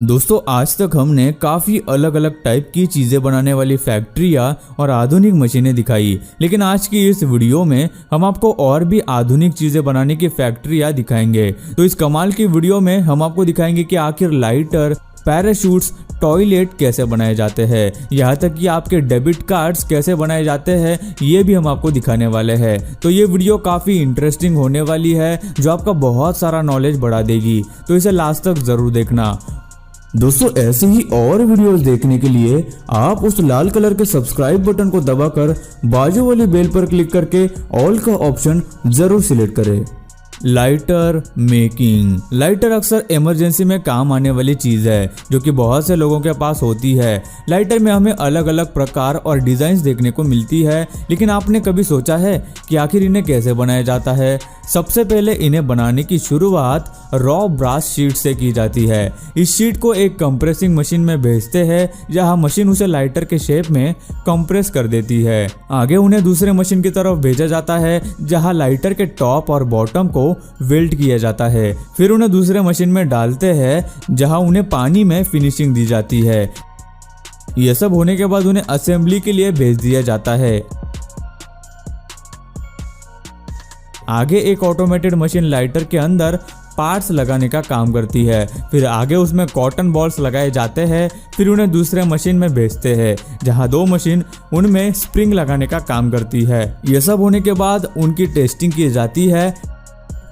दोस्तों आज तक हमने काफ़ी अलग अलग टाइप की चीज़ें बनाने वाली फैक्ट्रियाँ और आधुनिक मशीनें दिखाई, लेकिन आज की इस वीडियो में हम आपको और भी आधुनिक चीज़ें बनाने की फैक्ट्रियाँ दिखाएंगे। तो इस कमाल की वीडियो में हम आपको दिखाएंगे कि आखिर लाइटर, पैराशूट्स, टॉयलेट कैसे बनाए जाते हैं, यहाँ तक कि आपके डेबिट कार्ड्स कैसे बनाए जाते हैं, ये भी हम आपको दिखाने वाले हैं। तो ये वीडियो काफ़ी इंटरेस्टिंग होने वाली है जो आपका बहुत सारा नॉलेज बढ़ा देगी, तो इसे लास्ट तक ज़रूर देखना। दोस्तों ऐसे ही और वीडियोस देखने के लिए आप उस लाल कलर के सब्सक्राइब बटन को दबाकर बाजू वाली बेल पर क्लिक करके ऑल का ऑप्शन जरूर सिलेक्ट करें। Lighter making. लाइटर अक्सर इमरजेंसी में काम आने वाली चीज़ है जो कि बहुत से लोगों के पास होती है। लाइटर में हमें अलग अलग प्रकार और डिज़ाइंस देखने को मिलती है, लेकिन आपने कभी सोचा है कि आखिर इन्हें कैसे बनाया जाता है? सबसे पहले इन्हें बनाने की शुरुआत रॉ ब्रास शीट से की जाती है। इस शीट को एक कंप्रेसिंग मशीन में भेजते हैं, जहां मशीन उसे लाइटर के शेप में कंप्रेस कर देती है। आगे उन्हें दूसरे मशीन की तरफ भेजा जाता है, जहां लाइटर के टॉप और बॉटम को वेल्ड किया जाता है। फिर उन्हें दूसरे मशीन में डालते हैं, जहां उन्हें पानी में फिनिशिंग दी जाती है। यह सब होने के बाद उन्हें असेंबली के लिए भेज दिया जाता है। आगे एक ऑटोमेटेड मशीन लाइटर के अंदर पार्ट्स लगाने का काम करती है। फिर आगे उसमें कॉटन बॉल्स लगाए जाते हैं। फिर उन्हें दूसरे मशीन में भेजते हैं, जहां दो मशीन उनमें स्प्रिंग लगाने का काम करती है। यह सब होने के बाद उनकी टेस्टिंग की जाती है।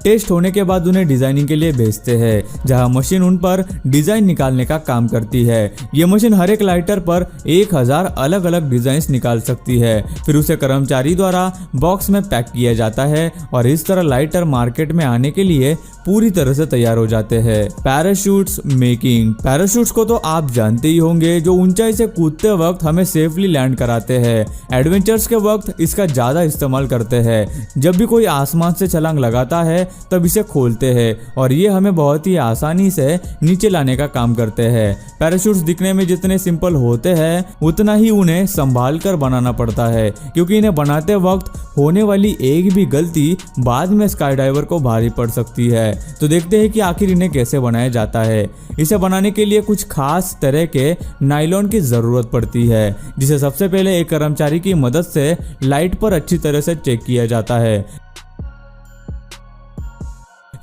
टेस्ट होने के बाद उन्हें डिजाइनिंग के लिए भेजते हैं, जहां मशीन उन पर डिजाइन निकालने का काम करती है। ये मशीन हर एक लाइटर पर 1000 अलग अलग डिजाइन निकाल सकती है। फिर उसे कर्मचारी द्वारा बॉक्स में पैक किया जाता है और इस तरह लाइटर मार्केट में आने के लिए पूरी तरह से तैयार हो जाते हैं। Parachutes making. पैराशूट्स को तो आप जानते ही होंगे, जो ऊंचाई से कूदते वक्त हमें सेफली लैंड कराते हैं। एडवेंचर्स के वक्त इसका ज्यादा इस्तेमाल करते हैं। जब भी कोई आसमान से छलांग लगाता है तब इसे खोलते हैं और ये हमें बहुत ही आसानी से नीचे लाने का काम करते हैं। पैराशूट्स दिखने में जितने सिंपल होते हैं उतना ही उन्हें संभाल कर बनाना पड़ता है, क्योंकि इन्हें बनाते वक्त होने वाली एक भी गलती बाद में स्काई डाइवर को भारी पड़ सकती है। तो देखते हैं कि आखिर इन्हें कैसे बनाया जाता है। इसे बनाने के लिए कुछ खास तरह के नायलॉन की जरूरत पड़ती है, जिसे सबसे पहले एक कर्मचारी की मदद से लाइट पर अच्छी तरह से चेक किया जाता है।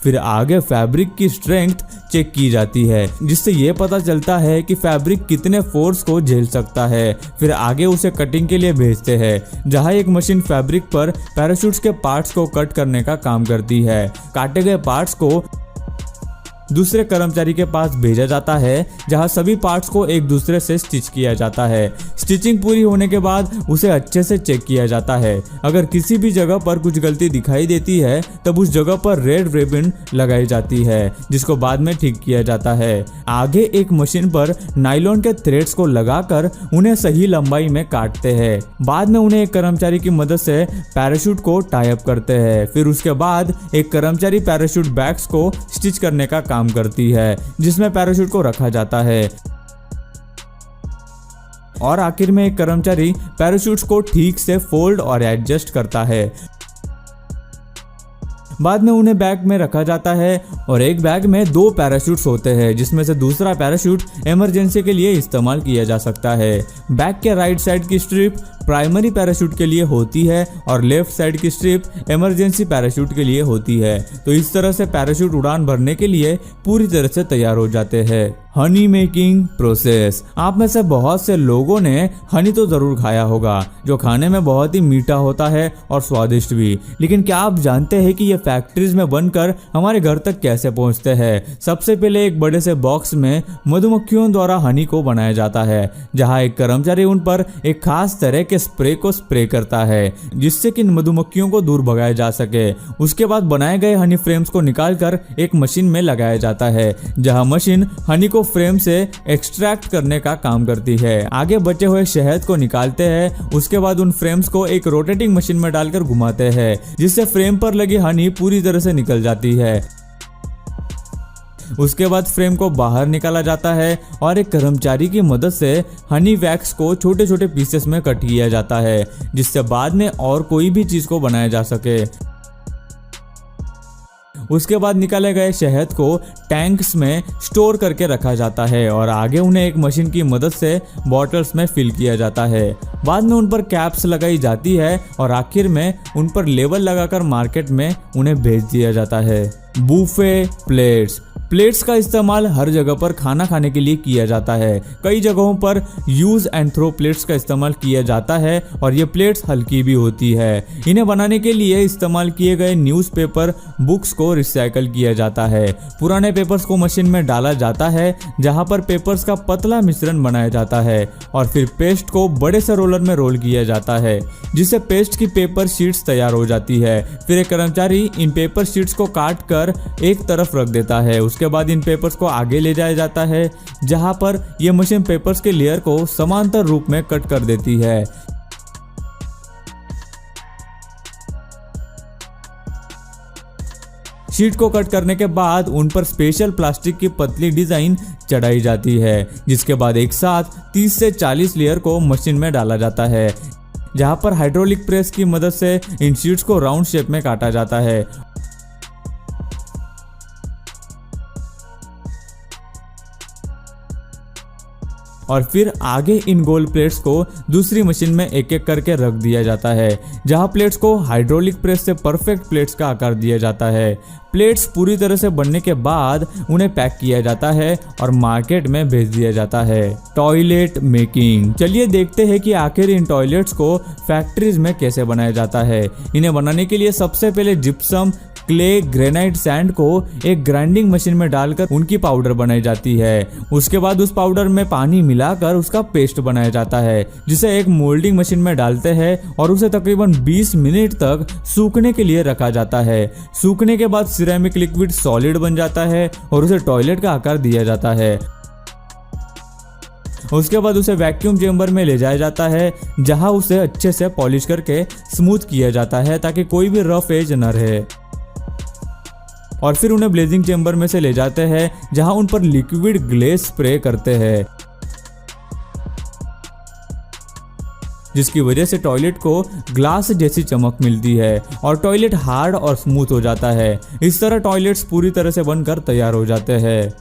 फिर आगे फैब्रिक की स्ट्रेंथ चेक की जाती है, जिससे ये पता चलता है कि फैब्रिक कितने फोर्स को झेल सकता है। फिर आगे उसे कटिंग के लिए भेजते हैं, जहां एक मशीन फैब्रिक पर पैराशूट्स के पार्ट्स को कट करने का काम करती है। काटे गए पार्ट्स को दूसरे कर्मचारी के पास भेजा जाता है, जहां सभी पार्ट्स को एक दूसरे से स्टिच किया जाता है। स्टिचिंग पूरी होने के बाद उसे अच्छे से चेक किया जाता है। अगर किसी भी जगह पर कुछ गलती दिखाई देती है तब उस जगह पर रेड रिबन लगाई जाती है, जिसको बाद में ठीक किया जाता है। आगे एक मशीन पर नायलॉन के थ्रेड्स को लगाकर उन्हें सही लंबाई में काटते हैं। बाद में उन्हें एक कर्मचारी की मदद से पैराशूट को टाई अप करते हैं। फिर उसके बाद एक कर्मचारी पैराशूट बैग्स को स्टिच करने का काम करती है, जिसमें पैराशूट को रखा जाता है। और आखिर में एक कर्मचारी पैराशूट्स को ठीक से फोल्ड और एडजस्ट करता है। बाद में उन्हें बैग में रखा जाता है और एक बैग में 2 पैराशूट्स होते हैं, जिसमें से दूसरा पैराशूट इमरजेंसी के लिए इस्तेमाल किया जा सकता है। बैग के राइट साइड की स्ट्रिप प्राइमरी पैराशूट के लिए होती है और लेफ्ट साइड की स्ट्रिप इमरजेंसी पैराशूट के लिए होती है। तो इस तरह से पैराशूट उड़ान भरने के लिए पूरी तरह से तैयार हो जाते हैं। Honey making process. आप में से बहुत से लोगों ने हनी तो जरूर खाया होगा, जो खाने में बहुत ही मीठा होता है और स्वादिष्ट भी। लेकिन क्या आप जानते हैं कि ये फैक्ट्रीज में बनकर हमारे घर तक कैसे पहुंचते हैं? सबसे पहले एक बड़े से बॉक्स में मधुमक्खियों द्वारा हनी को बनाया जाता है, जहां एक कर्मचारी उन पर एक खास तरह के स्प्रे को स्प्रे करता है, जिससे कि मधुमक्खियों को दूर भगाया जा सके। उसके बाद बनाए गए हनी फ्रेम्स को निकालकर एक मशीन में लगाया जाता है, जहां मशीन हनी को फ्रेम से एक्सट्रैक्ट करने का काम करती है। आगे बचे हुए शहद को निकालते हैं। उसके बाद उन फ्रेम्स को एक रोटेटिंग मशीन में डालकर घुमाते हैं, जिससे फ्रेम पर लगी हनी पूरी तरह से निकल जाती है। उसके बाद फ्रेम को बाहर निकाला जाता है और एक कर्मचारी की मदद से हनी वैक्स को छोटे छोटे पीसेस में कट किया जाता है, जिससे बाद में और कोई भी चीज को बनाया जा सके। उसके बाद निकाले गए शहद को टैंक्स में स्टोर करके रखा जाता है और आगे उन्हें एक मशीन की मदद से बॉटल्स में फिल किया जाता है। बाद में उन पर कैप्स लगाई जाती है और आखिर में उन पर लेबल लगाकर मार्केट में उन्हें भेज दिया जाता है। बूफे प्लेट्स का इस्तेमाल हर जगह पर खाना खाने के लिए किया जाता है। कई जगहों पर यूज एंड थ्रो प्लेट्स का इस्तेमाल किया जाता है और ये प्लेट्स हल्की भी होती है। इन्हें बनाने के लिए इस्तेमाल किए गए न्यूज़पेपर बुक्स को रिसाइकल किया जाता है। पुराने पेपर्स को मशीन में डाला जाता है जहां पर पेपर्स का पतला मिश्रण बनाया जाता है और फिर पेस्ट को बड़े से रोलर में रोल किया जाता है जिससे पेस्ट की पेपर शीट्स तैयार हो जाती है। फिर एक कर्मचारी इन पेपर शीट्स को काट कर एक तरफ रख देता है। उसके बाद इन पेपर्स को आगे ले जाया जाता है जहां पर यह मशीन पेपर्स के लेयर को समांतर रूप में कट कर देती है। शीट को कट करने के बाद उन पर स्पेशल प्लास्टिक की पतली डिजाइन चढ़ाई जाती है जिसके बाद एक साथ 30 से 40 लेयर को मशीन में डाला जाता है जहां पर हाइड्रोलिक प्रेस की मदद से इन शीट्स को राउंड शेप में काटा जाता है और फिर आगे इन गोल प्लेट्स को दूसरी मशीन में एक एक करके रख दिया जाता है जहां प्लेट्स को हाइड्रोलिक प्रेस से परफेक्ट प्लेट्स का आकार दिया जाता है। प्लेट्स पूरी तरह से बनने के बाद उन्हें पैक किया जाता है और मार्केट में भेज दिया जाता है। टॉयलेट मेकिंग, चलिए देखते हैं कि आखिर इन टॉयलेट्स को फैक्ट्रीज में कैसे बनाया जाता है। इन्हें बनाने के लिए सबसे पहले जिप्सम, क्ले, ग्रेनाइट, सैंड को एक ग्राइंडिंग मशीन में डालकर उनकी पाउडर बनाई जाती है। उसके बाद उस पाउडर में पानी मिलाकर उसका पेस्ट बनाया जाता है जिसे एक मोल्डिंग मशीन में डालते हैं और उसे तकरीबन 20 मिनट तक सूखने के लिए रखा जाता है। सूखने के बाद सिरेमिक लिक्विड सॉलिड बन जाता है और उसे टॉयलेट का आकार दिया जाता है। उसके बाद उसे वैक्यूम चेंबर में ले जाया जाता है जहां उसे अच्छे से पॉलिश करके स्मूथ किया जाता है ताकि कोई भी रफ एज न रहे और फिर उन्हें ब्लेजिंग चेंबर में से ले जाते हैं जहां उन पर लिक्विड ग्लेस स्प्रे करते हैं जिसकी वजह से टॉयलेट को ग्लास जैसी चमक मिलती है और टॉयलेट हार्ड और स्मूथ हो जाता है। इस तरह टॉयलेट्स पूरी तरह से बनकर तैयार हो जाते हैं।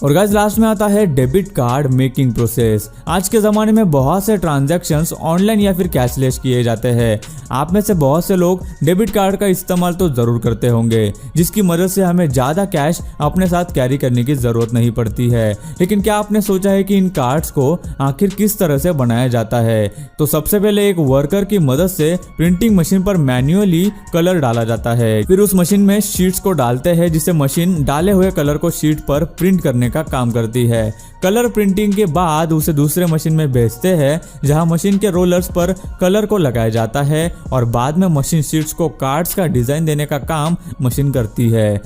और गाइस लास्ट में आता है डेबिट कार्ड मेकिंग प्रोसेस। आज के ज़माने में बहुत से ट्रांजैक्शंस ऑनलाइन या फिर कैशलेस किए जाते हैं। आप में से बहुत से लोग डेबिट कार्ड का इस्तेमाल तो ज़रूर करते होंगे जिसकी मदद से हमें ज़्यादा कैश अपने साथ कैरी करने की ज़रूरत नहीं पड़ती है। लेकिन क्या आपने सोचा है कि इन कार्ड्स को आखिर किस तरह से बनाया जाता है? तो सबसे पहले एक वर्कर की मदद से प्रिंटिंग मशीन पर मैन्युअली कलर डाला जाता है। फिर उस मशीन में शीट्स को डालते हैं जिससे मशीन डाले हुए कलर को शीट पर प्रिंट करने का काम करती है। कलर प्रिंटिंग के बाद उसे दूसरे मशीन में भेजते हैं जहां मशीन के रोलर्स पर कलर को लगाया जाता है और बाद में मशीन शीट्स को कार्ड्स का डिजाइन देने का काम मशीन करती है।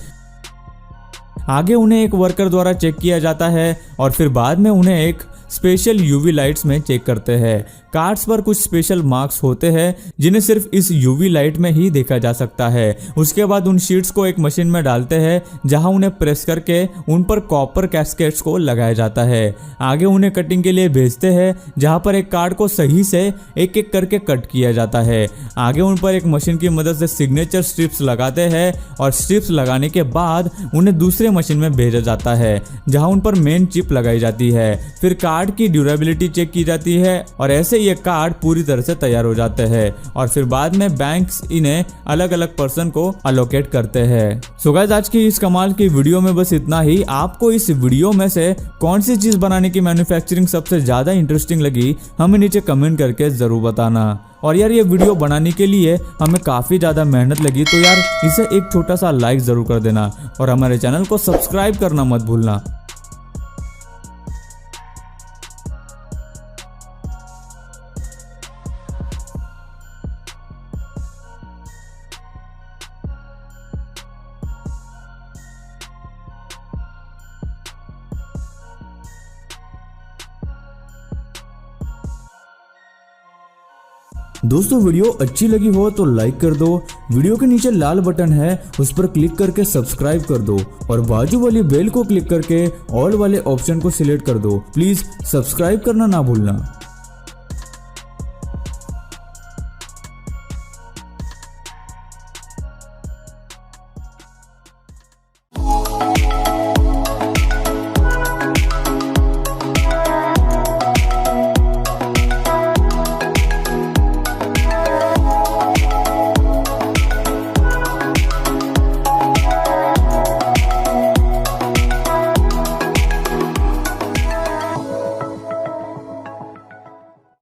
आगे उन्हें एक वर्कर द्वारा चेक किया जाता है और फिर बाद में उन्हें एक स्पेशल यूवी लाइट्स में चेक करते हैं। कार्ड्स पर कुछ स्पेशल मार्क्स होते हैं जिन्हें सिर्फ इस यूवी लाइट में ही देखा जा सकता है। उसके बाद उन शीट्स को एक मशीन में डालते हैं जहां उन्हें प्रेस करके उन पर कॉपर कैस्केट्स को लगाया जाता है। आगे उन्हें कटिंग के लिए भेजते हैं जहां पर एक कार्ड को सही से एक एक करके कट किया जाता है। आगे उन पर एक मशीन की मदद से सिग्नेचर स्ट्रिप्स लगाते हैं और स्ट्रिप्स लगाने के बाद उन्हें दूसरे मशीन में भेजा जाता है जहां उन पर मेन चिप लगाई जाती है। फिर कार्ड की ड्यूरेबिलिटी चेक की जाती है और ऐसे ये कार्ड पूरी तरह से तैयार हो जाते हैं और फिर बाद में बैंक्स इन्हें अलग अलग पर्सन को अलोकेट करते हैं। सो गाइस आज की इस कमाल की वीडियो में बस इतना ही। आपको इस वीडियो में से कौन सी चीज बनाने की मैन्युफैक्चरिंग सबसे ज्यादा इंटरेस्टिंग लगी हमें नीचे कमेंट करके जरूर बताना। और यार ये वीडियो बनाने के लिए हमें काफी ज्यादा मेहनत लगी तो यार इसे एक छोटा सा लाइक जरूर कर देना और हमारे चैनल को सब्सक्राइब करना मत भूलना। दोस्तों वीडियो अच्छी लगी हो तो लाइक कर दो। वीडियो के नीचे लाल बटन है उस पर क्लिक करके सब्सक्राइब कर दो और बाजू वाली बेल को क्लिक करके ऑल वाले ऑप्शन को सिलेक्ट कर दो। प्लीज सब्सक्राइब करना ना भूलना।